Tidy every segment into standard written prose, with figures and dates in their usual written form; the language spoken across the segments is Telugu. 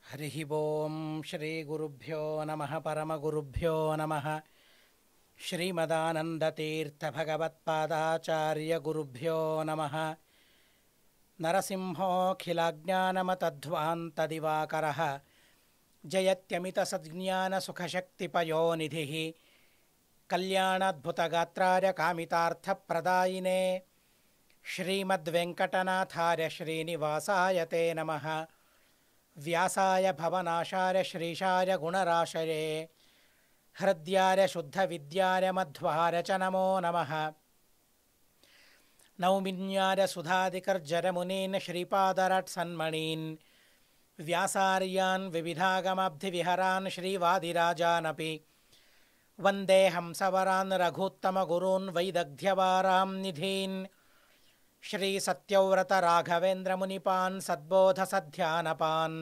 హరి ఓం శ్రీ గురుభ్యో నమ పరమగురుభ్యో నమ శ్రీమదానందతీర్థభగవత్పాదాచార్యగురుభ్యో నమ నరసింహోऽఖిలజ్ఞానమతధ్వాन्तదివాకరः జయత్యమితసజ్ఞానసుఖశక్తిపయోనిధిः కళ్యాణాద్భుతగాత్రాయ కామితార్థప్రదాయినే శ్రీమద్వెంకటనాథార్య శ్రీనివాసాయ తే నమః వ్యాసాయ భవనాశాయ శ్రీశాయ గుణరాశయే హృద్యాయ శుద్ధవిద్యాయ మధ్వాయ చ నమో నమః నౌమిన్యాయ సుధాదికర్జరమునీన్ శ్రీపాదరట్సన్మణీన్ వ్యాసార్యాన్ వివిధాగమాబ్ధివిహరాన్ శ్రీవాదిరాజానపి వందే హంసవరాన్ రఘూత్తమగురూన్ వైదగ్ధ్యవారాం నిధీన్ శ్రీ సత్యవ్రత రాఘవేంద్రమునిపాన్ సద్బోధసధ్యానపాన్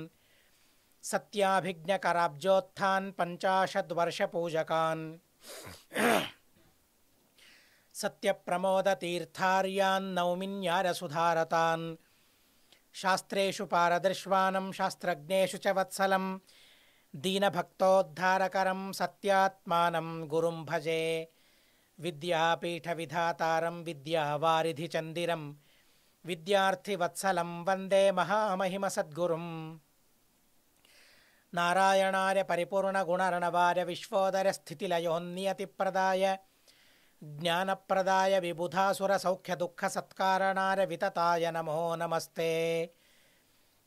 సత్యాభిజ్ఞకరాబ్జోత్థాన్ పంచాశద్వర్షపూజకాన్ సత్యప్రమోదతీర్థార్యాన్ నౌమిన్యారసుధారతాన్ శాస్త్రేషు పారదర్శ్వానం శాస్త్రజ్ఞేషు చ వత్సలం దీనభక్తోద్ధారకరం సత్యాత్మానం గురుం భజే విద్యాపీఠవిధాతారం విద్యావారిధిచందిరం విద్యార్థివత్సలం వందే మహామహిమసద్గురుం నారాయణాయ పరిపూర్ణగుణర్ణవాయ విశ్వోదయస్థితిలయోన్నియతిప్రదాయ జ్ఞానప్రదాయ విబుధాసురసౌఖ్యదుఃఖసత్కారణాయ వితతాయ నమో నమస్తే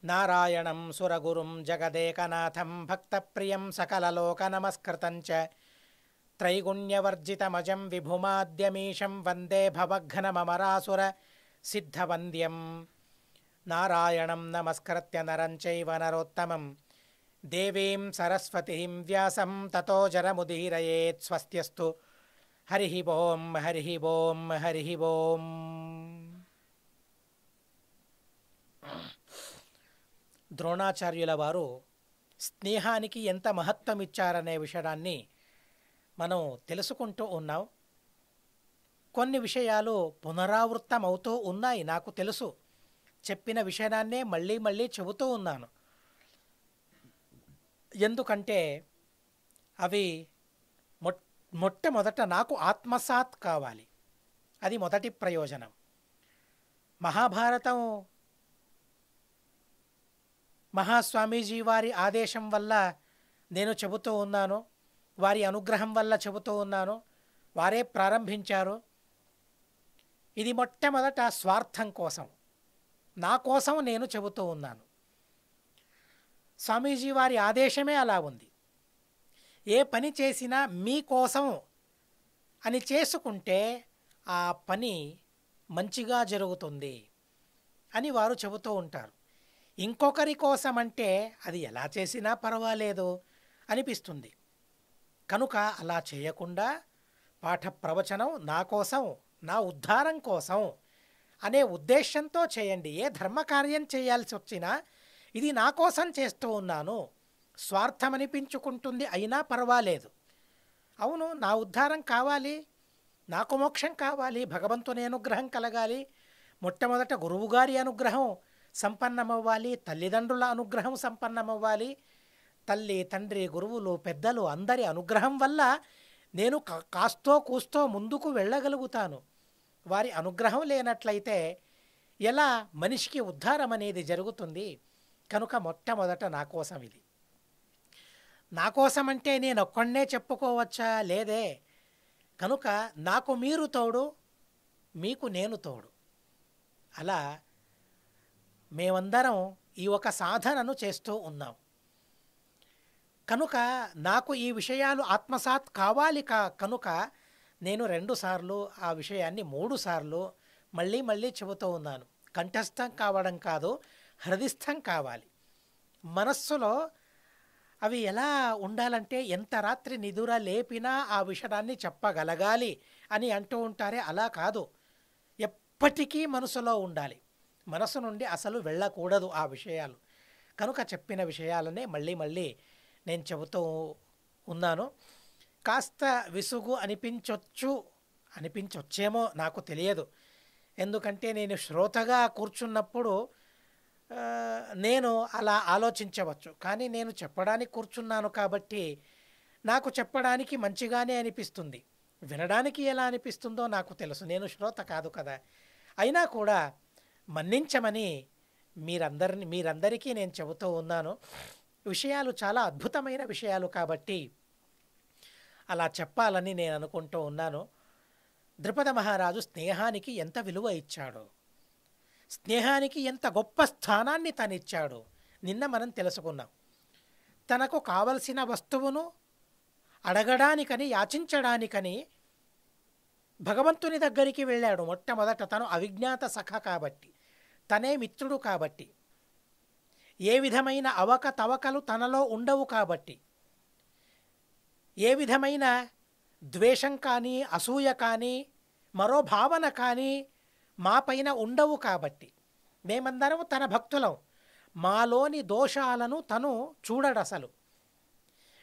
నారాయణం సురగురుం జగదేకనాథం భక్తప్రియం సకలలోకనమస్కృతం చ త్రైగుణ్యవర్జితమజం విభుమాద్యమీశం వందే భవఘ్నమమరాసుర సిద్ధవంద్యం నారాయణం నమస్కృత్య నరం చైవ నరోత్తమం దేవీం సరస్వతీం వ్యాసం తతో జరముదీరయేత్ స్వస్త్యస్తు హరి ఓం హరి ఓం హరి ఓం. ద్రోణాచార్యుల వారు స్నేహానికి ఎంత మహత్వం ఇచ్చారనే విషయాన్ని మనం తెలుసుకుంటూ ఉన్నాం. కొన్ని విషయాలు పునరావృతం అవుతూ ఉన్నాయి, నాకు తెలుసు. చెప్పిన విషయాన్నే మళ్ళీ మళ్ళీ చెబుతూ ఉన్నాను. ఎందుకంటే అవి మొట్టమొదట నాకు ఆత్మసాత్ కావాలి. అది మొదటి ప్రయోజనం. మహాభారతం మహాస్వామీజీ వారి ఆదేశం వల్ల నేను చెబుతూ ఉన్నాను, వారి అనుగ్రహం వల్ల చెబుతూ ఉన్నాను. వారే ప్రారంభించారు. ఇది మొట్టమొదట స్వార్థం కోసం, నా కోసం నేను చెబుతూ ఉన్నాను. స్వామీజీ వారి ఆదేశమే అలా ఉంది. ఏ పని చేసినా మీకోసం అని చేసుకుంటే ఆ పని మంచిగా జరుగుతుంది అని వారు చెబుతూ ఉంటారు. ఇంకొకరి కోసం అంటే అది ఎలా చేసినా పర్వాలేదు అనిపిస్తుంది. కనుక అలా చేయకుండా పాఠ ప్రవచనం నా కోసం, నా ఉద్ధారం కోసం అనే ఉద్దేశంతో చేయండి. ఏ ధర్మకార్యం చేయాల్సి వచ్చినా ఇది నా కోసం చేస్తూ ఉన్నాను, స్వార్థం అనిపించుకుంటుంది అయినా పర్వాలేదు. అవును, నా ఉద్ధారం కావాలి, నాకు మోక్షం కావాలి, భగవంతుని అనుగ్రహం కలగాలి, మొట్టమొదట గురువుగారి అనుగ్రహం సంపన్నమవ్వాలి, తల్లిదండ్రుల అనుగ్రహం సంపన్నమవ్వాలి. తల్లి, తండ్రి, గురువులు, పెద్దలు అందరి అనుగ్రహం వల్ల నేను కాస్తో కూస్తో ముందుకు వెళ్ళగలుగుతాను. వారి అనుగ్రహం లేనట్లయితే ఎలా మనిషికి ఉద్ధారం అనేది జరుగుతుంది? కనుక మొట్టమొదట నా కోసం ఇది. నా కోసం అంటే నేను ఒక్కడే చెప్పుకోవచ్చా? లేదే. కనుక నాకు మీరు తోడు, మీకు నేను తోడు. అలా మేమందరం ఈ ఒక సాధనను చేస్తూ ఉన్నాం. కనుక నాకు ఈ విషయాలు ఆత్మసాత్ కావాలి. కనుక నేను 2 సార్లు ఆ విషయాన్ని 3 సార్లు మళ్ళీ మళ్ళీ చెబుతూ ఉన్నాను. కంఠస్థం కావడం కాదు, హృదయస్థం కావాలి. మనస్సులో అవి ఎలా ఉండాలంటే ఎంత రాత్రి నిదుర లేపినా ఆ విషయాన్ని చెప్పగలగాలి అని అంటూ ఉంటారే, అలా కాదు. ఎప్పటికీ మనసులో ఉండాలి. మనసు నుండి అసలు వెళ్ళకూడదు ఆ విషయాలు. కనుక చెప్పిన విషయాలనే మళ్ళీ మళ్ళీ నేను చెబుతూ ఉన్నాను. కాస్త విసుగు అనిపించొచ్చేమో నాకు తెలియదు. ఎందుకంటే నేను శ్రోతగా కూర్చున్నప్పుడు నేను అలా ఆలోచించవచ్చు. కానీ నేను చెప్పడానికి కూర్చున్నాను కాబట్టి, నాకు చెప్పడానికి మంచిగానే అనిపిస్తుంది. వినడానికి ఎలా అనిపిస్తుందో నాకు తెలుసు. నేను శ్రోత కాదు కదా! అయినా కూడా మన్నించమని మీరందరికీ నేను చెబుతూ ఉన్నాను. విషయాలు చాలా అద్భుతమైన విషయాలు కాబట్టి అలా చెప్పాలని నేను అనుకుంటూ ఉన్నాను. ద్రుపద మహారాజు స్నేహానికి ఎంత విలువ ఇచ్చాడో, స్నేహానికి ఎంత గొప్ప స్థానాన్ని తనిచ్చాడో నిన్న మనం తెలుసుకున్నాం. తనకు కావలసిన వస్తువును అడగడానికని, యాచించడానికని భగవంతుని దగ్గరికి వెళ్ళాడు. మొట్టమొదట తను అవిజ్ఞాత సఖ కాబట్టి, తనే మిత్రుడు కాబట్టి, ఏ విధమైన అవకతవకలు తనలో ఉండవు కాబట్టి, ఏ విధమైన ద్వేషం కానీ, అసూయ కానీ, మరో భావన కానీ మా పైన ఉండవు కాబట్టి, మేమందరం తన భక్తులం. మాలోని దోషాలను తను చూడడసలు.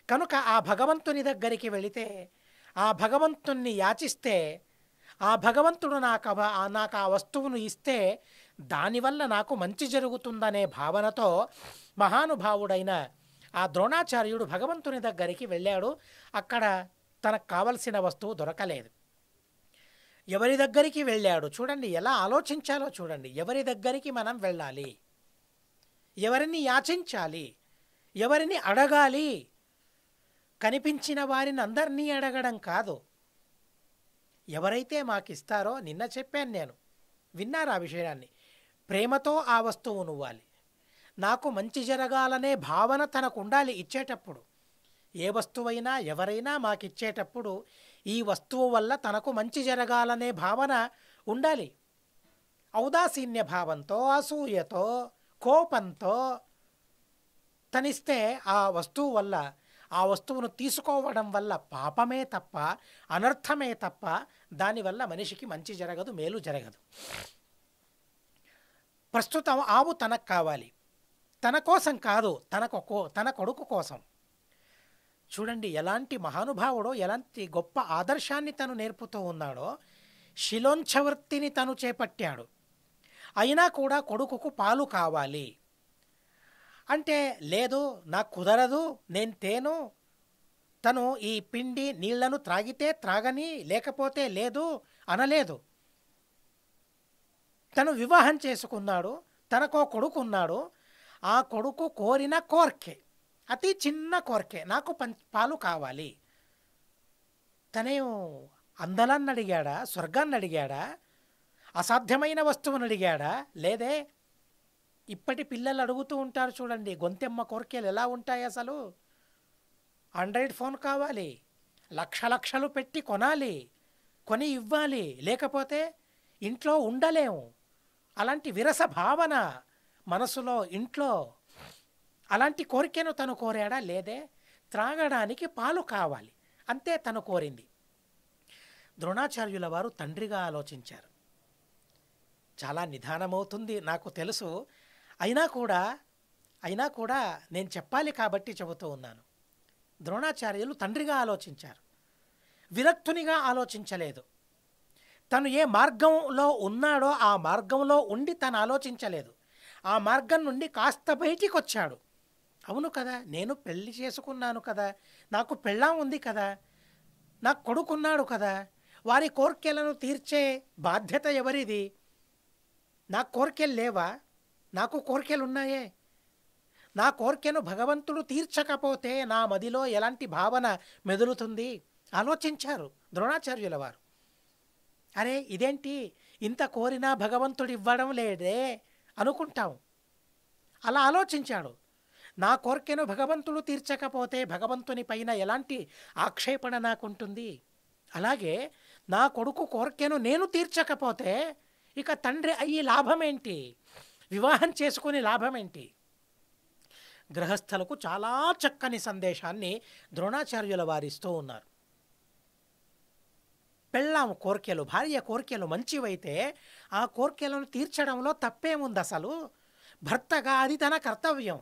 కనుక ఆ భగవంతుని దగ్గరికి వెళితే, ఆ భగవంతుణ్ణి యాచిస్తే, ఆ భగవంతుడు నాకు ఆ వస్తువును ఇస్తే దానివల్ల నాకు మంచి జరుగుతుందనే భావనతో మహానుభావుడైన ఆ ద్రోణాచార్యుడు భగవంతుని దగ్గరికి వెళ్ళాడు. అక్కడ తనకు కావలసిన వస్తువు దొరకలేదు. ఎవరి దగ్గరికి వెళ్ళాడు చూడండి, ఎలా ఆలోచించాలో చూడండి. ఎవరి దగ్గరికి మనం వెళ్ళాలి, ఎవరిని యాచించాలి, ఎవరిని అడగాలి? కనిపించిన వారిని అందరినీ అడగడం కాదు. ఎవరైతే మాకిస్తారో, నిన్న చెప్పాను నేను, విన్నారు ఆ విషయాన్ని, ప్రేమతో ఆ వస్తువును ఇవ్వాలి. నాకు మంచి జరగాలనే భావన తనకు ఉండాలి ఇచ్చేటప్పుడు. ఏ వస్తువైనా ఎవరైనా మాకిచ్చేటప్పుడు ఈ వస్తువు వల్ల తనకు మంచి జరగాలనే భావన ఉండాలి. ఔదాసీన్య భావంతో, అసూయతో, కోపంతో తనిస్తే ఆ వస్తువు వల్ల, ఆ వస్తువును తీసుకోవడం వల్ల పాపమే తప్ప, అనర్థమే తప్ప, దానివల్ల మనిషికి మంచి జరగదు, మేలు జరగదు. ప్రస్తుతం ఆవు తనకు కావాలి, తన కోసం కాదు, తన కొడుకు కోసం. చూడండి ఎలాంటి మహానుభావుడో, ఎలాంటి గొప్ప ఆదర్శాన్ని తను నేర్పుతూ ఉన్నాడో. శిలోంఛవృత్తిని తను చేపట్టాడు. అయినా కూడా కొడుకుకు పాలు కావాలి అంటే, లేదు నాకు కుదరదు, నేను తేను, తను ఈ పిండి నీళ్లను త్రాగితే త్రాగని, లేకపోతే లేదు అనలేదు. తను వివాహం చేసుకున్నాడు, తనకో కొడుకు ఉన్నాడు. ఆ కొడుకు కోరిన కోర్కె, అతి చిన్న కోర్కె, నాకు పాలు కావాలి. తనేం అందలాన్ని అడిగాడా, స్వర్గాన్ని అడిగాడా, అసాధ్యమైన వస్తువుని అడిగాడా? లేదే. ఇప్పటి పిల్లలు అడుగుతూ ఉంటారు చూడండి, గొంతెమ్మ కోరికలు ఎలా ఉంటాయి అసలు. ఆండ్రాయిడ్ ఫోన్ కావాలి, లక్షలు పెట్టి కొనాలి, కొని ఇవ్వాలి, లేకపోతే ఇంట్లో ఉండలేము. అలాంటి విరస భావన మనసులో, ఇంట్లో. అలాంటి కోరికను తను కోరాడా? లేదే. త్రాగడానికి పాలు కావాలి, అంతే తను కోరింది. ద్రోణాచార్యుల వారు తండ్రిగా ఆలోచించారు. చాలా నిదానమవుతుంది నాకు తెలుసు, అయినా కూడా నేను చెప్పాలి కాబట్టి చెబుతూ ఉన్నాను. ద్రోణాచార్యులు తండ్రిగా ఆలోచించారు, విరక్తునిగా ఆలోచించలేదు. తను ఏ మార్గంలో ఉన్నాడో ఆ మార్గంలో ఉండి తను ఆలోచించలేదు. ఆ మార్గం నుండి కాస్త బయటికి వచ్చాడు. అవును కదా, నేను పెళ్లి చేసుకున్నాను కదా, నాకు పెళ్ళాం ఉంది కదా, నాకు కొడుకున్నాడు కదా, వారి కోర్కెలను తీర్చే బాధ్యత ఎవరిది? నాకు కోర్కెలు లేవా? నాకు కోర్కెలు ఉన్నాయే. నా కోర్కెను భగవంతుడు తీర్చకపోతే నా మదిలో ఎలాంటి భావన మెదులుతుంది? ఆలోచించారు ద్రోణాచార్యుల వారు. అరే ఇదేంటి, ఇంత కోరినా భగవంతుడు ఇవ్వడం లేదే అనుకుంటాం. అలా ఆలోచించాడు. నా కోర్కెను భగవంతుడు తీర్చకపోతే భగవంతుని పైన ఎలాంటి ఆక్షేపణ నాకుంటుంది? అలాగే నా కొడుకు కోర్కెను నేను తీర్చకపోతే ఇక తండ్రి అయ్యి లాభమేంటి? వివాహం చేసుకుని లాభమేంటి? గృహస్థులకు చాలా చక్కని సందేశాన్ని ద్రోణాచార్యుల వారిస్తూ ఉన్నారు. పెళ్ళాం కోర్కెలు, భార్య కోర్కెలు మంచివైతే ఆ కోర్కెలను తీర్చడంలో తప్పేముంది అసలు? భర్తగా అది తన కర్తవ్యం,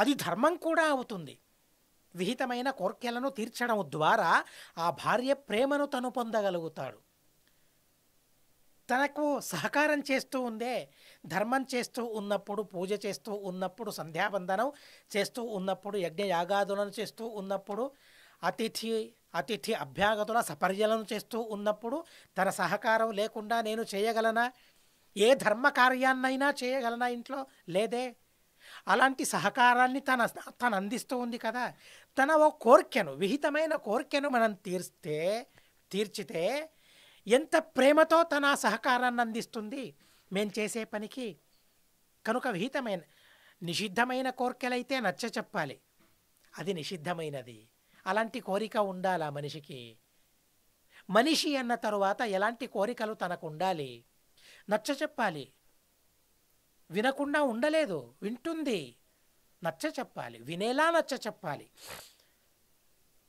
అది ధర్మం కూడా అవుతుంది. విహితమైన కోర్కెలను తీర్చడం ద్వారా ఆ భార్య ప్రేమను తను పొందగలుగుతాడు. తనకు సహకారం చేస్తూ ఉందే, ధర్మం చేస్తూ ఉన్నప్పుడు, పూజ చేస్తూ ఉన్నప్పుడు, సంధ్యావందనం చేస్తూ ఉన్నప్పుడు, యజ్ఞయాగాదులను చేస్తూ ఉన్నప్పుడు, అతిథి అతిథి అభ్యాగతుల సపర్యలను చేస్తూ ఉన్నప్పుడు తన సహకారం లేకుండా నేను చేయగలనా? ఏ ధర్మ కార్యాన్నైనా చేయగలనా ఇంట్లో? లేదే. అలాంటి సహకారాన్ని తను అందిస్తూ ఉంది కదా. తన ఓ కోరికను, విహితమైన కోరికను మనం తీర్చితే ఎంత ప్రేమతో తన సహకారాన్ని అందిస్తుంది మేం చేసే పనికి. కనుక విహితమైన, నిషిద్ధమైన కోరికలైతే నచ్చ చెప్పాలి, అది నిషిద్ధమైనది. అలాంటి కోరిక ఉండాలా మనిషికి? మనిషి అన్న తరువాత ఎలాంటి కోరికలు తనకు ఉండాలి? నచ్చ చెప్పాలి. వినకుండా ఉండలేదు, వింటుంది. నచ్చ చెప్పాలి, వినేలా నచ్చ చెప్పాలి.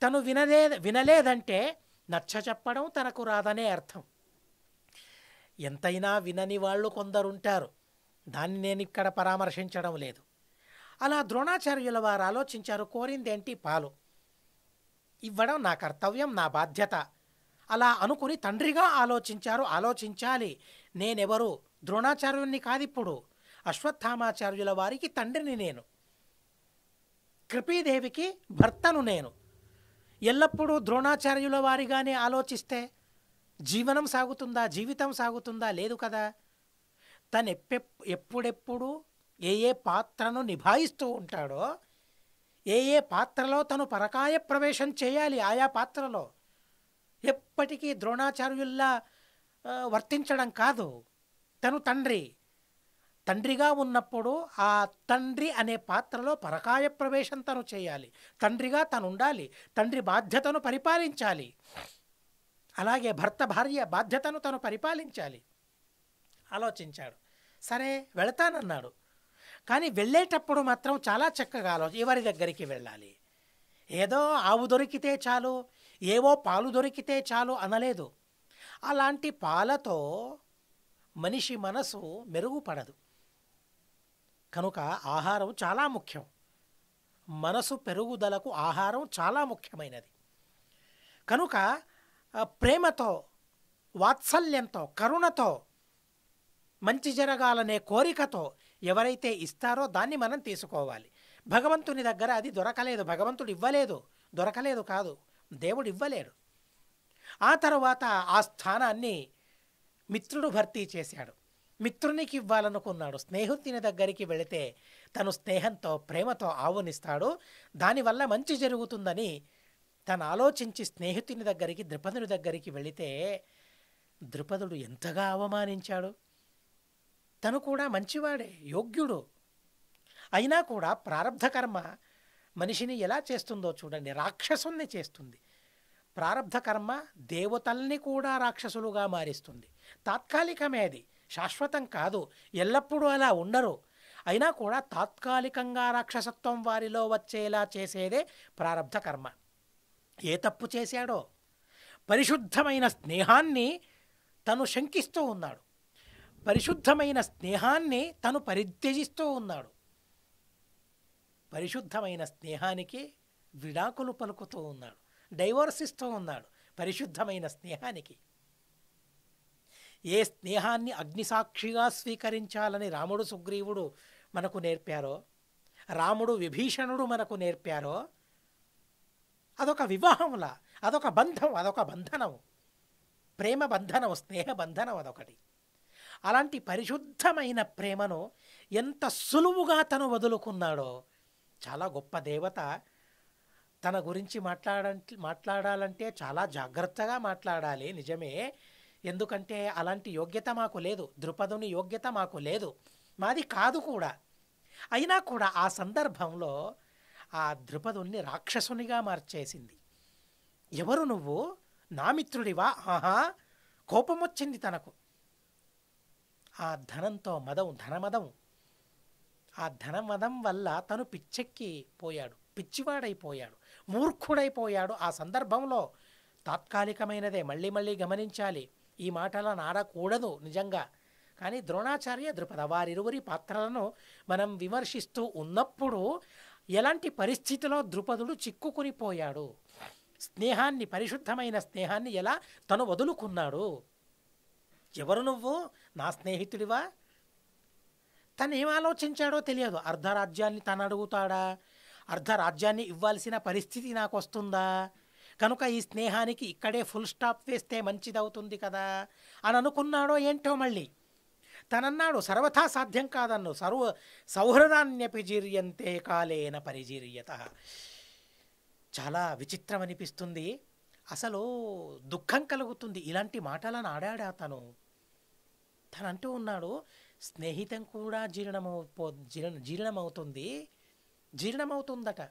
తను వినలేదంటే నచ్చ చెప్పడం తనకు రాదనే అర్థం. ఎంతైనా వినని వాళ్ళు కొందరుంటారు, దాన్ని నేను ఇక్కడ పరామర్శించడం లేదు. అలా ద్రోణాచార్యుల వారు ఆలోచించారు, కోరిందేంటి? పాలు ఇవ్వడం నా కర్తవ్యం, నా బాధ్యత. అలా అనుకుని తండ్రిగా ఆలోచించారు. ఆలోచించాలి, నేనెవరు? ద్రోణాచార్యుల్ని కాదిప్పుడు, అశ్వత్థామాచార్యుల వారికి తండ్రిని నేను, కృపీదేవికి భర్తను నేను. ఎల్లప్పుడూ ద్రోణాచార్యుల వారిగానే ఆలోచిస్తే జీవనం సాగుతుందా? జీవితం సాగుతుందా? లేదు కదా. తను ఎప్పుడెప్పుడు ఏ పాత్రను నిభాయిస్తూ ఉంటాడో, ఏ పాత్రలో తను పరకాయ ప్రవేశం చేయాలి, ఆయా పాత్రలో ఎప్పటికీ ద్రోణాచార్యుల్లా వర్తించడం కాదు. తను తండ్రిగా ఉన్నప్పుడు ఆ తండ్రి అనే పాత్రలో పరకాయ ప్రవేశం తను చేయాలి. తండ్రిగా తను ఉండాలి, తండ్రి బాధ్యతను పరిపాలించాలి. అలాగే భర్త భార్య బాధ్యతను తను పరిపాలించాలి. ఆలోచించాడు. సరే వెళతానన్నాడు. కానీ వెళ్ళేటప్పుడు మాత్రం చాలా చక్కగా ఎవరి దగ్గరికి వెళ్ళాలి? ఏదో ఆవు దొరికితే చాలు, ఏవో పాలు దొరికితే చాలు అనలేదు. అలాంటి పాలతో మనిషి మనసు మెరుగుపడదు. కనుక ఆహారం చాలా ముఖ్యం. మనసు పెరుగుదలకు ఆహారం చాలా ముఖ్యమైనది. కనుక ప్రేమతో, వాత్సల్యంతో, కరుణతో, మంచి జరగాలనే కోరికతో ఎవరైతే ఇస్తారో దాన్ని మనం తీసుకోవాలి. భగవంతుని దగ్గర అది దొరకలేదు, భగవంతుడు ఇవ్వలేదు, దొరకలేదు కాదు, దేవుడు ఇవ్వలేడు. ఆ తర్వాత ఆ స్థానాన్ని మిత్రుడు భర్తీ చేశాడు. మిత్రునికి ఇవ్వాలనుకున్నాడు. స్నేహితుని దగ్గరికి వెళితే తను స్నేహంతో, ప్రేమతో ఆవునిస్తాడు, దానివల్ల మంచి జరుగుతుందని తను ఆలోచించి స్నేహితుని దగ్గరికి, ద్రుపదుని దగ్గరికి వెళితే ద్రుపదుడు ఎంతగా అవమానించాడు. తను కూడా మంచివాడే, యోగ్యుడు. అయినా కూడా ప్రారబ్ధ కర్మ మనిషిని ఎలా చేస్తుందో చూడండి, రాక్షసుల్ని చేస్తుంది. ప్రారబ్ధ కర్మ దేవతల్ని కూడా రాక్షసులుగా మారిస్తుంది. తాత్కాలికమే, అది శాశ్వతం కాదు, ఎల్లప్పుడూ అలా ఉండరు. అయినా కూడా తాత్కాలికంగా రాక్షసత్వం వారిలో వచ్చేలా చేసేదే ప్రారబ్ధ కర్మ. ఏ తప్పు చేశాడో? పరిశుద్ధమైన స్నేహాన్ని తను శంకిస్తూ ఉన్నాడు, పరిశుద్ధమైన స్నేహాన్ని తను పరిత్యజిస్తూ ఉన్నాడు. పరిశుద్ధమైన స్నేహానికి విడాకులు పలుకుతూ ఉన్నాడు, డైవోర్స్ ఇస్తూ ఉన్నాడు. పరిశుద్ధమైన స్నేహానికి, ఏ స్నేహాన్ని అగ్నిసాక్షిగా స్వీకరించాలని రాముడు సుగ్రీవుడు మనకు నేర్పారో, రాముడు విభీషణుడు మనకు నేర్పారో, అదొక వివాహంలా, అదొక బంధం, అదొక బంధనం, ప్రేమ బంధనం, స్నేహ బంధనం అదొకటి. అలాంటి పరిశుద్ధమైన ప్రేమను ఎంత సులువుగా తను వదులుకున్నాడో. చాలా గొప్ప దేవత. తన గురించి మాట్లాడాలంటే చాలా జాగ్రత్తగా మాట్లాడాలి, నిజమే. ఎందుకంటే అలాంటి యోగ్యత మాకు లేదు, ద్రుపదుని యోగ్యత మాకు లేదు, మాది కాదు కూడా. అయినా కూడా ఆ సందర్భంలో ఆ ద్రుపదుని రాక్షసునిగా మార్చేసింది. ఎవరు నువ్వు? నా మిత్రుడివా? ఆహా, కోపం వచ్చింది తనకు. ఆ ధనంతో ధనమదం, ఆ ధనమదం వల్ల తను పిచ్చెక్కిపోయాడు, పిచ్చివాడైపోయాడు, మూర్ఖుడైపోయాడు. ఆ సందర్భంలో తాత్కాలికమైనదే, మళ్ళీ మళ్ళీ గమనించాలి, ఈ మాటలను ఆడకూడదు నిజంగా. కానీ ద్రోణాచార్య, ద్రుపద వారిరువురి పాత్రలను మనం విమర్శిస్తూ ఉన్నప్పుడు ఎలాంటి పరిస్థితిలో ద్రుపదుడు చిక్కుకుని పోయాడు, స్నేహాన్ని, పరిశుద్ధమైన స్నేహాన్ని ఎలా తను వదులుకున్నాడు. ఎవరు నువ్వు? నా స్నేహితుడివా? తను ఏం ఆలోచించాడో తెలియదు. అర్ధరాజ్యాన్ని తను అడుగుతాడా? అర్ధరాజ్యాన్ని ఇవ్వాల్సిన పరిస్థితి నాకు వస్తుందా? కనుక ఈ స్నేహానికి ఇక్కడే ఫుల్ స్టాప్ వేస్తే మంచిదవుతుంది కదా అని అనుకున్నాడో ఏంటో మళ్ళీ. తనన్నాడు సర్వథా సాధ్యం కాదన్ను, సౌహృదాన్యపి జీర్యంతే కాలేన పరిజీర్యత. చాలా విచిత్రం అనిపిస్తుంది. అసలు దుఃఖం కలుగుతుంది. ఇలాంటి మాటలను ఆడాడా తను. తనంటూ ఉన్నాడు, స్నేహితం కూడా జీర్ణమవుతుంది, జీర్ణమవుతుందట.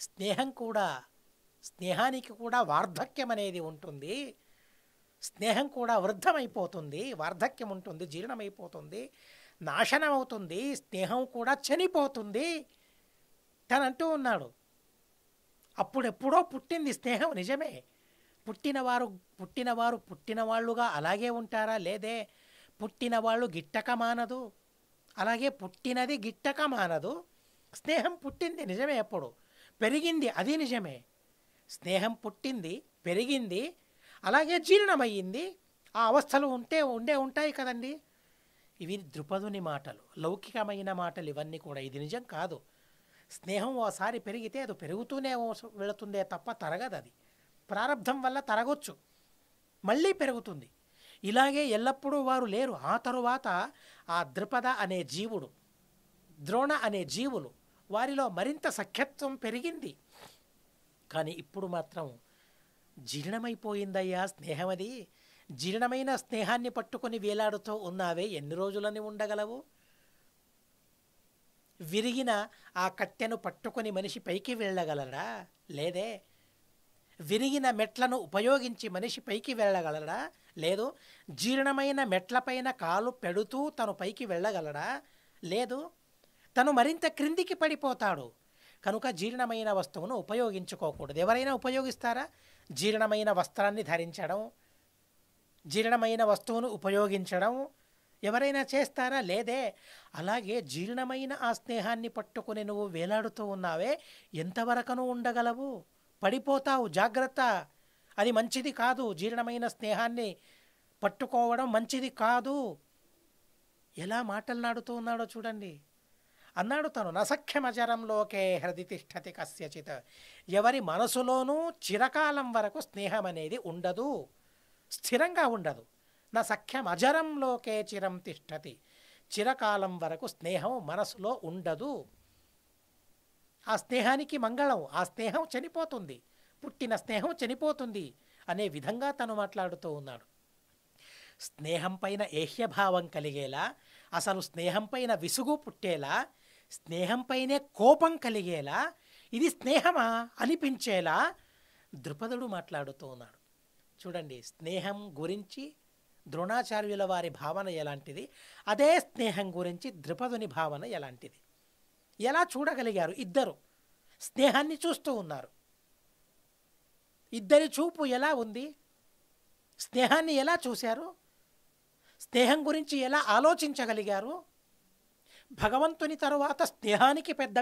స్నేహం కూడా, స్నేహానికి కూడా వార్ధక్యం అనేది ఉంటుంది. స్నేహం కూడా వృద్ధమైపోతుంది, వార్ధక్యం ఉంటుంది, జీర్ణమైపోతుంది, నాశనం అవుతుంది. స్నేహం కూడా చనిపోతుంది తనంటూ ఉన్నాడు. అప్పుడెప్పుడో పుట్టింది స్నేహం, నిజమే. పుట్టినవాళ్ళుగా అలాగే ఉంటారా? లేదే. పుట్టినవాళ్ళు గిట్టక మానదు, అలాగే పుట్టినది గిట్టక మానదు. స్నేహం పుట్టింది నిజమే, ఎప్పుడు పెరిగింది అది నిజమే. స్నేహం పుట్టింది, పెరిగింది, అలాగే జీర్ణమయ్యింది. ఆ అవస్థలు ఉండే ఉంటాయి కదండి. ఇవి ద్రుపదుని మాటలు, లౌకికమైన మాటలు ఇవన్నీ కూడా. ఇది నిజం కాదు. స్నేహం ఓసారి పెరిగితే అది పెరుగుతూనే వెళుతుందే తప్ప తరగదు. అది ప్రారంధం వల్ల తరగొచ్చు, మళ్ళీ పెరుగుతుంది. ఇలాగే ఎల్లప్పుడూ వారు లేరు. ఆ తరువాత ఆ ద్రుపద అనే జీవుడు, ద్రోణ అనే జీవులు, వారిలో మరింత సఖ్యత్వం పెరిగింది. కానీ ఇప్పుడు మాత్రం జీర్ణమైపోయిందయ్యా స్నేహం. అది జీర్ణమైన స్నేహాన్ని పట్టుకొని వేలాడుతూ ఉన్నావే, ఎన్ని రోజులని ఉండగలవు? విరిగిన ఆ కట్టెను పట్టుకొని మనిషి పైకి వెళ్ళగలరా? లేదే. విరిగిన మెట్లను ఉపయోగించి మనిషి పైకి వెళ్ళగలడా? లేదు. జీర్ణమైన మెట్లపైన కాలు పెడుతూ తను పైకి వెళ్ళగలడా? లేదు. తను మరింత క్రిందికి పడిపోతాడు. కనుక జీర్ణమైన వస్తువును ఉపయోగించుకోకూడదు. ఎవరైనా ఉపయోగిస్తారా? జీర్ణమైన వస్త్రాన్ని ధరించడం, జీర్ణమైన వస్తువును ఉపయోగించడం ఎవరైనా చేస్తారా? లేదే. అలాగే జీర్ణమైన ఆ స్నేహాన్ని పట్టుకుని నువ్వు వేలాడుతూ ఉన్నావే, ఎంతవరకను ఉండగలవు? పడిపోతావు, జాగ్రత్త. అది మంచిది కాదు. జీర్ణమైన స్నేహాన్ని పట్టుకోవడం మంచిది కాదు. ఎలా మాటలు ఉన్నాడో చూడండి. అన్నాడు తను, నసఖ్యమజరంలోకే హృది తిష్టతి కస్యచిత్. ఎవరి మనసులోనూ చిరకాలం వరకు స్నేహం అనేది ఉండదు, స్థిరంగా ఉండదు. నా సఖ్యం అజరంలోకే చిరం తిష్టతి. చిరకాలం వరకు స్నేహం మనసులో ఉండదు. ఆ స్నేహానికి మంగళం, ఆ స్నేహం చనిపోతుంది, పుట్టిన స్నేహం చనిపోతుంది అనే విధంగా తను మాట్లాడుతూ ఉన్నాడు. స్నేహం పైన ఏహ్యభావం కలిగేలా, అసలు స్నేహం పైన విసుగు పుట్టేలా, స్నేహం పైనే కోపం కలిగేలా, ఇది స్నేహమా అనిపించేలా ద్రుపదుడు మాట్లాడుతూ ఉన్నాడు. చూడండి, స్నేహం గురించి ద్రోణాచార్యుల వారి భావన ఎలాంటిది, అదే స్నేహం గురించి ద్రుపదుని భావన ఎలాంటిది. ఎలా చూడగలిగారు ఇద్దరు? స్నేహాన్ని చూస్తూ ఉన్నారు. ఇద్దరి చూపు ఎలా ఉంది? స్నేహాన్ని ఎలా చూశారు? స్నేహం గురించి ఎలా ఆలోచించగలిగారు? భగవంతుని తరువాత స్నేహానికి పెద్ద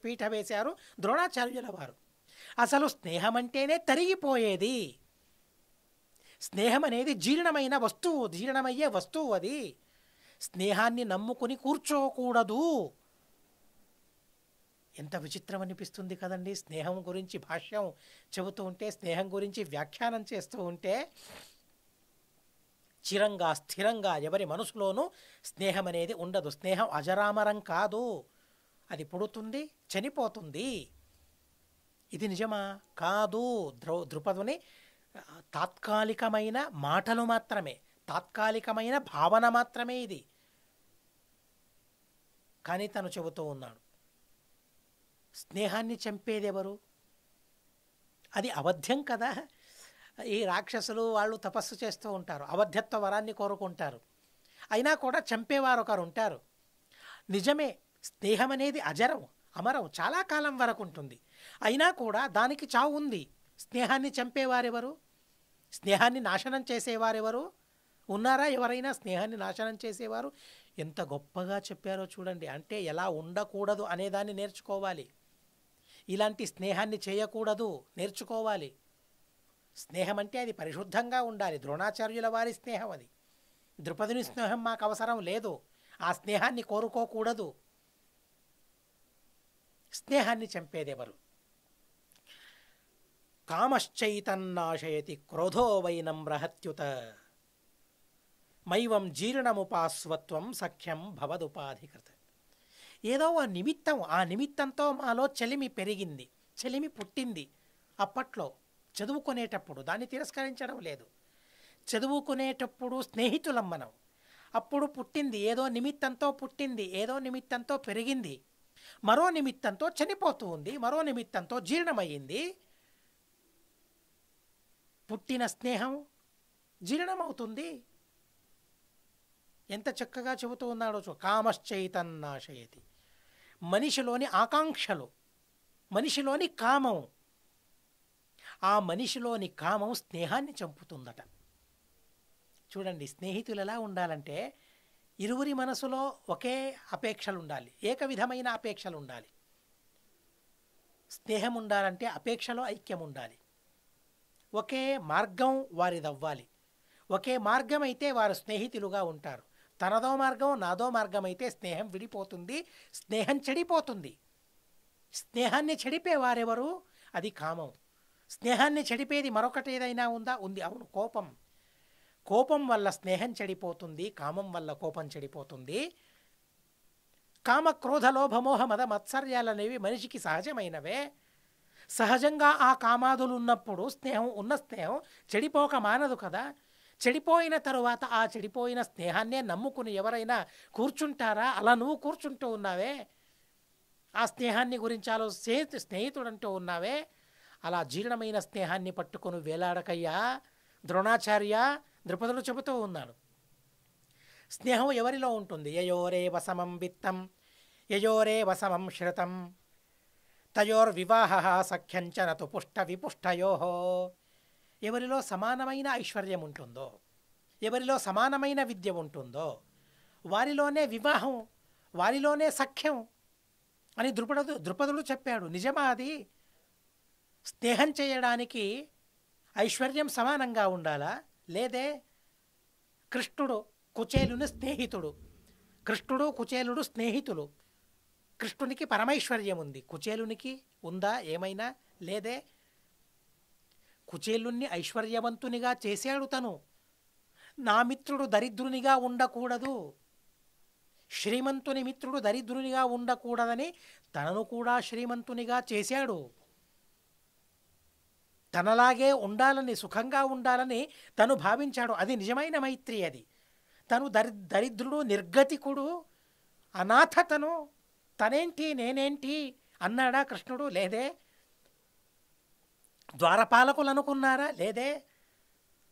పీఠ వేశారు ద్రోణాచార్యుల వారు. అసలు స్నేహం అంటేనే తరిగిపోయేది. స్నేహం అనేది జీర్ణమైన వస్తువు, జీర్ణమయ్యే వస్తువు. అది స్నేహాన్ని నమ్ముకుని కూర్చోకూడదు. ఎంత విచిత్రం అనిపిస్తుంది కదండి. స్నేహం గురించి భాష్యం చెబుతూ ఉంటే, స్నేహం గురించి వ్యాఖ్యానం చేస్తూ ఉంటే, చిరంగా స్థిరంగా ఎవరి మనసులోనూ స్నేహం అనేది ఉండదు. స్నేహం అజరామరం కాదు, అది పుడుతుంది, చనిపోతుంది. ఇది నిజమా? కాదు. ద్రుపదుని తాత్కాలికమైన మాటలు మాత్రమే, తాత్కాలికమైన భావన మాత్రమే ఇది. కానీ తను చెబుతూ ఉన్నాడు, స్నేహాన్ని చంపేదెవరు? అది అబద్ధం కదా. ఈ రాక్షసులు వాళ్ళు తపస్సు చేస్తూ ఉంటారు, అబద్ధత్వ వరాన్ని కోరుకుంటారు. అయినా కూడా చంపేవారు ఒకరు ఉంటారు. నిజమే, స్నేహం అనేది అజరం, అమరం, చాలా కాలం వరకు ఉంటుంది. అయినా కూడా దానికి చావు ఉంది. స్నేహాన్ని చంపేవారెవరు? స్నేహాన్ని నాశనం చేసేవారెవరు? ఉన్నారా ఎవరైనా స్నేహాన్ని నాశనం చేసేవారు? ఎంత గొప్పగా చెప్పారో చూడండి. అంటే ఎలా ఉండకూడదు అనేదాన్ని నేర్చుకోవాలి. ఇలాంటి స్నేహాన్ని చేయకూడదు నేర్చుకోవాలి. స్నేహం అంటే అది పరిశుద్ధంగా ఉండాలి. ద్రోణాచార్యుల వారి స్నేహం అది. ద్రుపదుని స్నేహం మాకు అవసరం లేదు, ఆ స్నేహాన్ని కోరుకోకూడదు. స్నేహాన్ని చంపేదెవరు? కామశ్చైతన్నాశయతి క్రోధో వైనం రహత్యుత మైవం జీర్ణముపాస్వత్వం సఖ్యం భవదుపాధికృత. ఏదో ఆ నిమిత్తంతో మాలో చలిమి పెరిగింది, చలిమి పుట్టింది. అప్పట్లో చదువుకునేటప్పుడు దాన్ని తిరస్కరించడం లేదు. చదువుకునేటప్పుడు స్నేహితులం మనం. అప్పుడు పుట్టింది, ఏదో నిమిత్తంతో పుట్టింది, ఏదో నిమిత్తంతో పెరిగింది, మరో నిమిత్తంతో చనిపోతూ ఉంది, మరో నిమిత్తంతో జీర్ణమయ్యింది. పుట్టిన స్నేహం జీర్ణమవుతుంది. ఎంత చక్కగా చెబుతూ ఉన్నాడో కామశ్చైతన్నాశయతి. మనిషిలోని ఆకాంక్షలు, మనిషిలోని కామం, ఆ మనిషిలోని కామం స్నేహాన్ని చంపుతుందట. చూడండి, స్నేహితులు ఎలా ఉండాలంటే ఇరువురి మనసులో ఒకే అపేక్షలు ఉండాలి, ఏక విధమైన అపేక్షలు ఉండాలి. స్నేహం ఉండాలంటే అపేక్షలో ఐక్యం ఉండాలి. ఒకే మార్గం వారిదవ్వాలి. ఒకే మార్గం అయితే వారు స్నేహితులుగా ఉంటారు. తనదో మార్గం నాదో మార్గం అయితే స్నేహం విడిపోతుంది, స్నేహం చెడిపోతుంది. స్నేహాన్ని చెడిపేవారెవరు? అది కామం. స్నేహాన్ని చెడిపేది మరొకటి ఏదైనా ఉందా? ఉంది, అవును, కోపం. కోపం వల్ల స్నేహం చెడిపోతుంది, కామం వల్ల కోపం చెడిపోతుంది. కామ క్రోధ లోభ మోహ మద మత్సర్యాలనేవి మనిషికి సహజమైనవే. సహజంగా ఆ కామాదులు ఉన్నప్పుడు ఉన్న స్నేహం చెడిపోక మానదు కదా. చెడిపోయిన తరువాత ఆ చెడిపోయిన స్నేహాన్నే నమ్ముకుని ఎవరైనా కూర్చుంటారా? అలా నువ్వు కూర్చుంటూ ఉన్నావే, ఆ స్నేహాన్ని గురించి స్నేహితుడంటూ ఉన్నావే, అలా జీర్ణమైన స్నేహాన్ని పట్టుకొని వేలాడకయ్యా ద్రోణాచార్య, ద్రుపదుడు చెబుతూ ఉన్నాడు. స్నేహం ఎవరిలో ఉంటుంది? యయోరే వసమం విత్తం యయోరే వసమం శ్రుతం తయోర్వివాహ సఖ్యంచనతు పుష్ట విపుష్టయో. ఎవరిలో సమానమైన ఐశ్వర్యం ఉంటుందో, ఎవరిలో సమానమైన విద్య ఉంటుందో వారిలోనే వివాహం, వారిలోనే సఖ్యం అని ద్రుపదుడు చెప్పాడు. నిజమా అది? స్నేహం చేయడానికి ఐశ్వర్యం సమానంగా ఉండాలా? లేదే. కృష్ణుడు కుచేలుని స్నేహితుడు, కృష్ణుడు కుచేలుడు స్నేహితులు. కృష్ణునికి పరమైశ్వర్యం ఉంది, కుచేలునికి ఉందా ఏమైనా? లేదే. కుచేలుణ్ణి ఐశ్వర్యవంతునిగా చేశాడు తను. నా మిత్రుడు దరిద్రునిగా ఉండకూడదు, శ్రీమంతుని మిత్రుడు దరిద్రునిగా ఉండకూడదని తనను కూడా శ్రీమంతునిగా చేశాడు. తనలాగే ఉండాలని, సుఖంగా ఉండాలని తను భావించాడు. అది నిజమైన మైత్రి. అది తను దరిద్రుడు, నిర్గతికుడు, అనాథతను తనేంటి నేనేంటి అన్నాడా కృష్ణుడు? లేదే. ద్వారపాలకులు అనుకున్నారా? లేదే.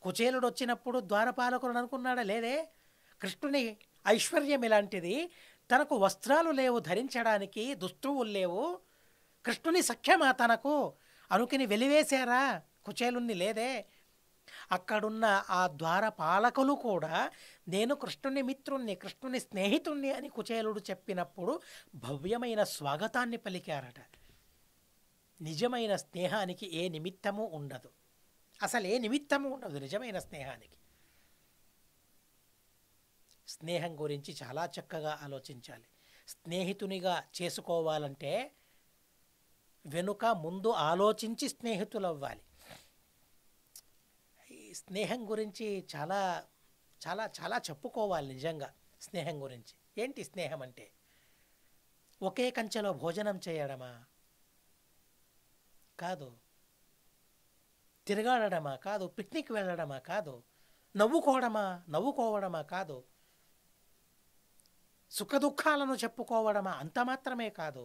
కుచేలుడు వచ్చినప్పుడు ద్వారపాలకులు అనుకున్నాడా? లేదే. కృష్ణుని ఐశ్వర్యం ఇలాంటిది. తనకు వస్త్రాలు లేవు ధరించడానికి, దుస్తువులు లేవు. కృష్ణుని సఖ్యమా తనకు అనుకుని వెలివేశారా కుచేలుణ్ణి? లేదే. అక్కడున్న ఆ ద్వారపాలకులు కూడా నేను కృష్ణుని మిత్రుణ్ణి, కృష్ణుని స్నేహితుణ్ణి అని కుచేలుడు చెప్పినప్పుడు భవ్యమైన స్వాగతాన్ని పలికారట. నిజమైన స్నేహానికి ఏ నిమిత్తము ఉండదు, అసలు ఏ నిమిత్తము ఉండదు నిజమైన స్నేహానికి. స్నేహం గురించి చాలా చక్కగా ఆలోచించాలి. స్నేహితునిగా చేసుకోవాలంటే వెనుక ముందు ఆలోచించి స్నేహితులు అవ్వాలి. ఈ స్నేహం గురించి చాలా చాలా చాలా చెప్పుకోవాలి నిజంగా. స్నేహం గురించి ఏంటి? స్నేహం అంటే ఒకే కంచెలో భోజనం చేయడమా? కాదు. తిరగాడమా? కాదు. పిక్నిక్ వెళ్ళడమా? కాదు. నవ్వుకోవడమా? కాదు. సుఖదుఖాలను చెప్పుకోవడమా? అంత మాత్రమే కాదు.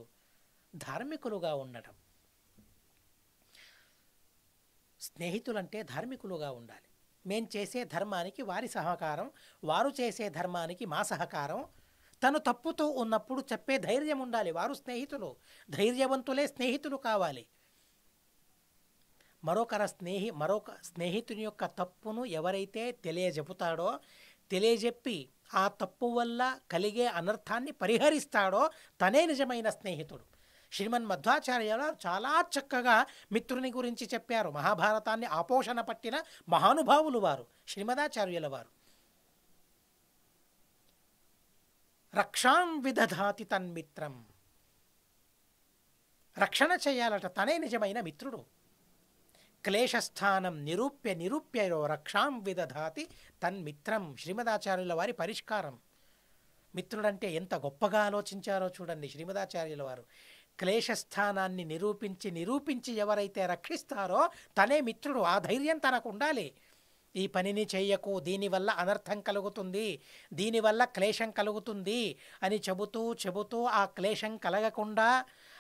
ధార్మికులుగా ఉండటం. స్నేహితులంటే ధార్మికులుగా ఉండాలి. మేం చేసే ధర్మానికి వారి సహకారం, వారు చేసే ధర్మానికి మా సహకారం. తను తప్పుతూ ఉన్నప్పుడు చెప్పే ధైర్యం ఉండాలి. వారు స్నేహితులు, ధైర్యవంతులే స్నేహితులు కావాలి. మరొక స్నేహితుని యొక్క తప్పును ఎవరైతే తెలియజెపుతాడో, తెలియజెప్పి ఆ తప్పు వల్ల కలిగే అనర్థాన్ని పరిహరిస్తాడో తనే నిజమైన స్నేహితుడు. శ్రీమన్ మధ్వాచార్యులు చాలా చక్కగా మిత్రుని గురించి చెప్పారు. మహాభారతాన్ని ఆపోషణ పట్టిన మహానుభావులు వారు శ్రీమదాచార్యుల వారు. రక్షాం విదధాతి తన్మిత్రం. రక్షణ చేయాలట, తనే నిజమైన మిత్రుడు. క్లేశస్థానం నిరూప్య నిరూప్యయో రక్షాం విదధాతి తన్మిత్రం. శ్రీమదాచార్యుల వారి పరిష్కారం. మిత్రుడంటే ఎంత గొప్పగా ఆలోచించారో చూడండి శ్రీమదాచార్యుల వారు. క్లేశస్థానాన్ని నిరూపించి నిరూపించి ఎవరైతే రక్షిస్తారో తనే మిత్రుడు. ఆ ధైర్యం తనకు ఉండాలి. ఈ పనిని చెయ్యకు, దీనివల్ల అనర్థం కలుగుతుంది, దీనివల్ల క్లేశం కలుగుతుంది అని చెబుతూ చెబుతూ ఆ క్లేశం కలగకుండా,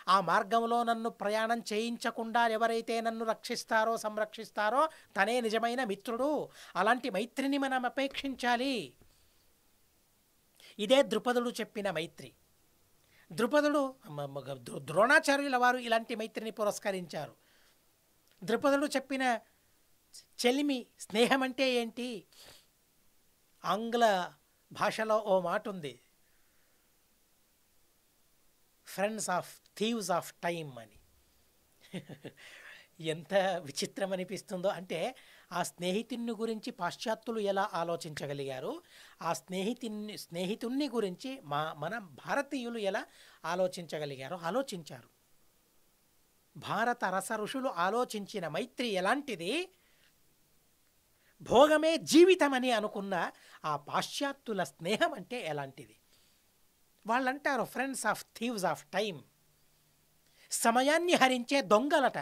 ఆ మార్గంలో నన్ను ప్రయాణం చేయించకుండా ఎవరైతే నన్ను రక్షిస్తారో సంరక్షిస్తారో తనే నిజమైన మిత్రుడు. అలాంటి మైత్రిని మనం అపేక్షించాలి. ఇదే ద్రుపదుడు చెప్పిన మైత్రి. ద్రుపదుడు ద్రోణాచార్యుల వారు ఇలాంటి మైత్రిని పురస్కరించారు. ద్రుపదుడు చెప్పిన చెలిమి స్నేహం అంటే ఏంటి? ఆంగ్ల భాషలో ఓ మాట ఉంది, friends of thieves of time అని. ఎంత విచిత్రం అనిపిస్తుందో. అంటే ఆ స్నేహితుని గురించి పాశ్చాత్యులు ఎలా ఆలోచించగలిగారు, ఆ స్నేహితుణ్ణి గురించి మన భారతీయులు ఎలా ఆలోచించగలిగారో ఆలోచించారు. భారత రస ఋషులు ఆలోచించిన మైత్రి ఎలాంటిది, భోగమే జీవితమని అనుకున్న ఆ పాశ్చాత్యుల స్నేహం అంటే ఎలాంటిది. వాళ్ళంటారు friends of thieves of time. సమయాన్ని హరించే దొంగలట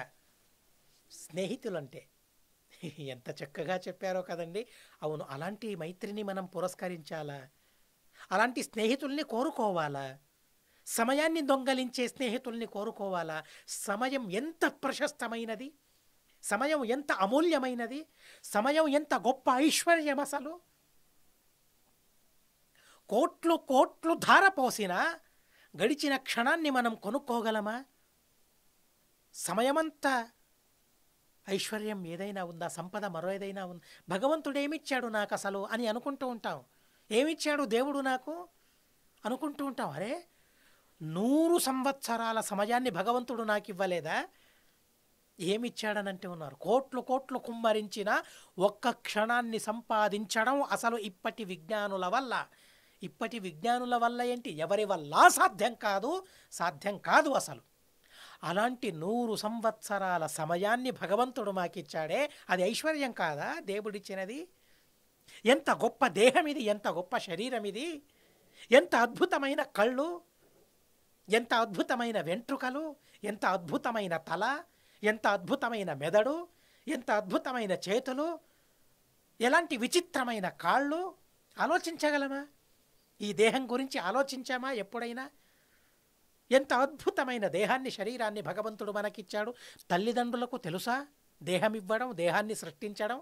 స్నేహితులంటే. ఎంత చక్కగా చెప్పారో కదండి. అవును, అలాంటి మైత్రిని మనం పురస్కరించాలా? అలాంటి స్నేహితుల్ని కోరుకోవాలా? సమయాన్ని దొంగలించే స్నేహితుల్ని కోరుకోవాలా? సమయం ఎంత ప్రశస్తమైనది, సమయం ఎంత అమూల్యమైనది, సమయం ఎంత గొప్ప ఐశ్వర్యం. అసలు కోట్లు కోట్లు ధారపోసినా గడిచిన క్షణాన్ని మనం కొనుక్కోగలమా? సమయమంతా ఐశ్వర్యం ఏదైనా ఉందా, సంపద మరో ఏదైనా ఉందా? భగవంతుడు ఏమిచ్చాడు నాకు అసలు అని అనుకుంటూ ఉంటాం. ఏమిచ్చాడు దేవుడు నాకు అనుకుంటూ ఉంటాం. అరే, 100 సంవత్సరాల సమయాన్ని భగవంతుడు నాకు ఇవ్వలేదా? ఏమిచ్చాడనంటే ఉన్నారు. కోట్లు కోట్లు కుమ్మరించిన ఒక్క క్షణాన్ని సంపాదించడం అసలు ఇప్పటి విజ్ఞానుల వల్ల ఏంటి, ఎవరి వల్ల సాధ్యం కాదు అసలు. అలాంటి 100 సంవత్సరాల సమయాన్ని భగవంతుడు మాకిచ్చాడే, అది ఐశ్వర్యం కాదా దేవుడిచ్చినది? ఎంత గొప్ప దేహం ఇది, ఎంత గొప్ప శరీరం ఇది, ఎంత అద్భుతమైన కళ్ళు, ఎంత అద్భుతమైన వెంట్రుకలు, ఎంత అద్భుతమైన తల, ఎంత అద్భుతమైన మెదడు, ఎంత అద్భుతమైన చేతులు, ఎలాంటి విచిత్రమైన కాళ్ళు. ఆలోచించగలమా? ఈ దేహం గురించి ఆలోచించామా ఎప్పుడైనా? ఎంత అద్భుతమైన దేహాన్ని, శరీరాన్ని భగవంతుడు మనకిచ్చాడు. తల్లిదండ్రులకు తెలుసా దేహం ఇవ్వడం, దేహాన్ని సృష్టించడం?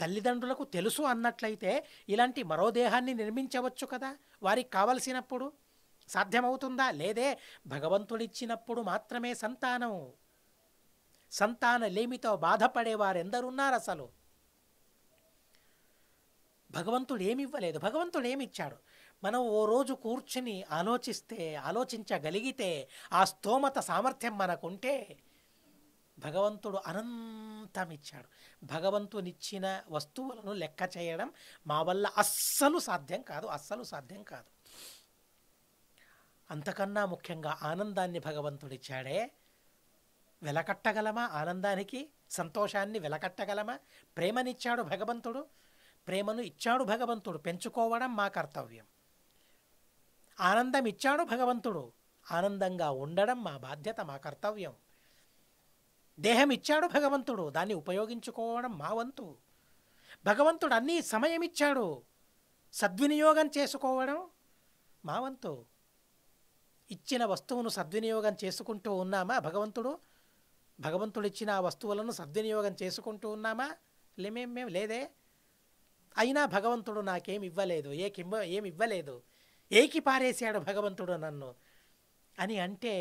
తల్లిదండ్రులకు తెలుసు అన్నట్లయితే ఇలాంటి మరో దేహాన్ని నిర్మించవచ్చు కదా వారికి కావలసినప్పుడు. సాధ్యమవుతుందా? లేదే. భగవంతుడిచ్చినప్పుడు మాత్రమే సంతానలేమితో బాధపడేవారెందరున్నారు అసలు? భగవంతుడు ఏమివ్వలేదు, భగవంతుడు ఏమిచ్చాడు? మనం ఓ రోజు కూర్చుని ఆలోచించగలిగితే, ఆ స్తోమత సామర్థ్యం మనకుంటే భగవంతుడు అనంతమిచ్చాడు. భగవంతునిచ్చిన వస్తువులను లెక్క చేయడం మా వల్ల అస్సలు సాధ్యం కాదు. అంతకన్నా ముఖ్యంగా ఆనందాన్ని భగవంతుడిచ్చాడే. వెలకట్టగలమా? ఆనందానికి, సంతోషాన్ని వెలకట్టగలమా? ప్రేమనిచ్చాడు భగవంతుడు, ప్రేమను ఇచ్చాడు భగవంతుడు, పెంచుకోవడం మా కర్తవ్యం. ఆనందం ఇచ్చాడు భగవంతుడు, ఆనందంగా ఉండడం మా బాధ్యత, మా కర్తవ్యం. దేహం ఇచ్చాడు భగవంతుడు, దాన్ని ఉపయోగించుకోవడం మా వంతు. భగవంతుడు అన్నీ సమయం ఇచ్చాడు, సద్వినియోగం చేసుకోవడం మా వంతు. ఇచ్చిన వస్తువును సద్వినియోగం చేసుకుంటూ ఉన్నామా? భగవంతుడు ఇచ్చిన ఆ వస్తువులను సద్వినియోగం చేసుకుంటూ ఉన్నామా? మేము లేదే. అయినా భగవంతుడు నాకేం ఇవ్వలేదు, ఏమి ఇవ్వలేదు, ఏకి పారేశాడు భగవంతుడు నన్ను అని అంటే,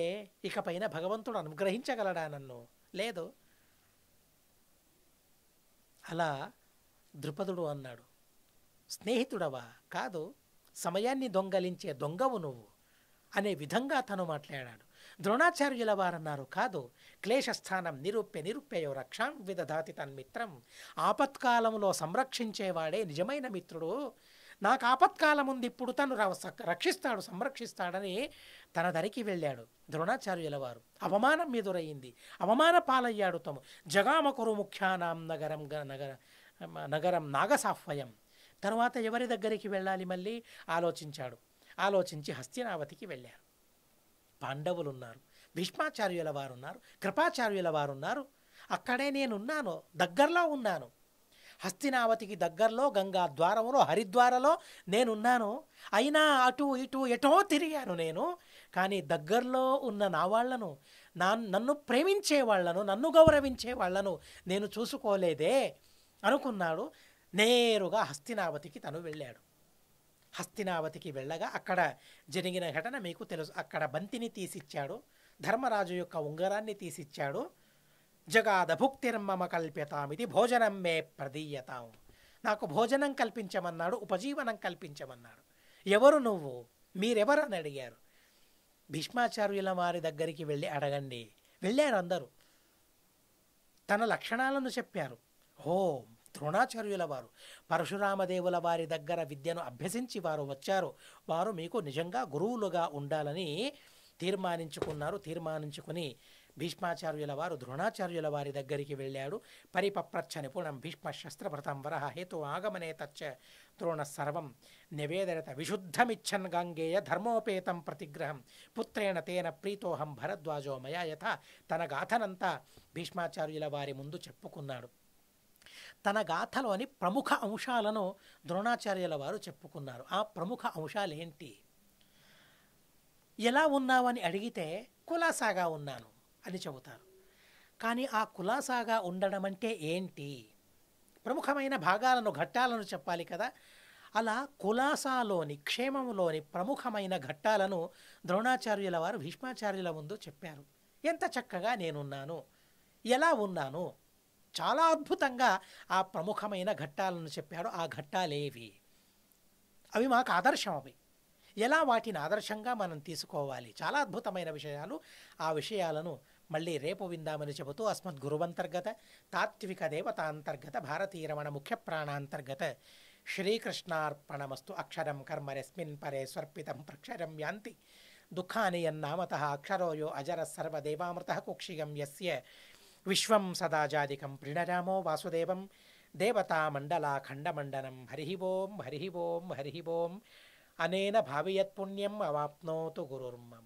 ఇకపైన భగవంతుడు అనుగ్రహించగలడా నన్ను? లేదు. అలా ద్రుపదుడు అన్నాడు. స్నేహితుడవా? కాదు, సమయాన్ని దొంగలించే దొంగవు నువ్వు అనే విధంగా తను మాట్లాడాడు. ద్రోణాచార్యుల వారన్నారు, కాదు, క్లేశస్థానం నిరూప్యయో రక్షాం విదధాతి తన్మిత్రం. ఆపత్కాలంలో సంరక్షించేవాడే నిజమైన మిత్రుడు. నాకు ఆపత్కాలం ఉంది, ఇప్పుడు తను రక్షిస్తాడు, సంరక్షిస్తాడని తన దరికి వెళ్ళాడు ద్రోణాచార్యుల వారు. అవమానం ఎదురయ్యింది, అవమాన పాలయ్యాడు. తము జగామకురు ముఖ్యానాం నగరం నగరం నాగసాఫ్వయం. తరువాత ఎవరి దగ్గరికి వెళ్ళాలి మళ్ళీ ఆలోచించాడు. ఆలోచించి హస్తినావతికి వెళ్ళారు. పాండవులు ఉన్నారు, భీష్మాచార్యుల వారు ఉన్నారు, కృపాచార్యుల వారు ఉన్నారు. అక్కడే నేనున్నాను, దగ్గరలో ఉన్నాను. హస్తినావతికి దగ్గరలో గంగా ద్వారంలో హరిద్వారలో నేనున్నాను. అయినా అటు ఇటు ఎటో తిరిగాను నేను. కానీ దగ్గరలో ఉన్న నా వాళ్లను, నన్ను ప్రేమించే వాళ్లను, నన్ను గౌరవించే వాళ్లను నేను చూసుకోలేదే అనుకున్నాడు. నేరుగా హస్తినావతికి తను వెళ్ళాడు. హస్తినావతికి వెళ్ళగా అక్కడ జరిగిన ఘటన మీకు తెలుసు. అక్కడ బంతిని తీసిచ్చాడు, ధర్మరాజు యొక్క ఉంగరాన్ని తీసిచ్చాడు. జగాద భుక్తిర్మమ కల్ప్యతామిది భోజనం మే ప్రదీయతాం. నాకు భోజనం కల్పించమన్నాడు, ఉపజీవనం కల్పించమన్నాడు. ఎవరు నువ్వు, మీరెవరు అని అడిగారు. భీష్మాచార్యుల వారి దగ్గరికి వెళ్ళి అడగండి. వెళ్ళారు అందరూ, తన లక్షణాలను చెప్పారు. ఓ ద్రోణాచార్యుల వారు పరశురామదేవుల వారి దగ్గర విద్యను అభ్యసించి వారు వచ్చారు, వారు మీకు నిజంగా గురువులుగా ఉండాలని తీర్మానించుకున్నారు. తీర్మానించుకుని భీష్మాచార్యుల వారు ద్రోణాచార్యుల వారి దగ్గరికి వెళ్ళాడు. పరిపప్రచ్ఛ నిపుణం భీష్మ శస్త్రభృతం వరహ హేతు ఆగమనే తచ్చ ద్రోణ సర్వం నివేదరత విశుద్ధమిచ్చన్ గంగేయ ధర్మోపేతం ప్రతిగ్రహం పుత్రేణ తేన ప్రీతోహం భరద్వాజో మయా యథ. తన గాథనంతా భీష్మాచార్యుల వారి ముందు చెప్పుకున్నాడు. తన గాథలోని ప్రముఖ అంశాలను ద్రోణాచార్యుల వారు చెప్పుకున్నారు. ఆ ప్రముఖ అంశాలు ఏంటి? ఎలా ఉన్నావని అడిగితే కులాసాగా ఉన్నాను అని చెబుతారు. కానీ ఆ కులాసాగా ఉండడం అంటే ఏంటి? ప్రముఖమైన భాగాలను, ఘట్టాలను చెప్పాలి కదా. అలా కులాసాలోని, క్షేమంలోని ప్రముఖమైన ఘట్టాలను ద్రోణాచార్యుల వారు భీష్మాచార్యుల ముందు చెప్పారు. ఎంత చక్కగా నేనున్నాను, ఎలా ఉన్నాను, చాలా అద్భుతంగా ఆ ప్రముఖమైన ఘట్టాలను చెప్పాడు. ఆ ఘట్టాలేవి? అవి మాకు ఆదర్శం. అవి ఎలా వాటిని ఆదర్శంగా మనం తీసుకోవాలి? చాలా అద్భుతమైన విషయాలు. ఆ విషయాలను మళ్ళీ రేపు విందామని చెబుతూ అస్మద్ గురువంతర్గత తాత్విక దేవతాంతర్గత భారతీయ రమణ ముఖ్య ప్రాణాంతర్గత శ్రీకృష్ణార్పణమస్తు. అక్షరం కర్మ రస్మిన్ పరే స్వర్పితం ప్రక్షరం యాంతి దుఃఖాని యన్నామతః అక్షరో యో అజర సర్వదేవామృతః కుక్షిగం యస్య విశ్వం సదాజాదికం ప్రణరామో వాసుదేవం దేవతామండలాఖండమండనం. హరి ఓం హరి ఓం హరి ఓం. అనేన భావయత్పుణ్యం అవాప్నోతు గురుర్మమ.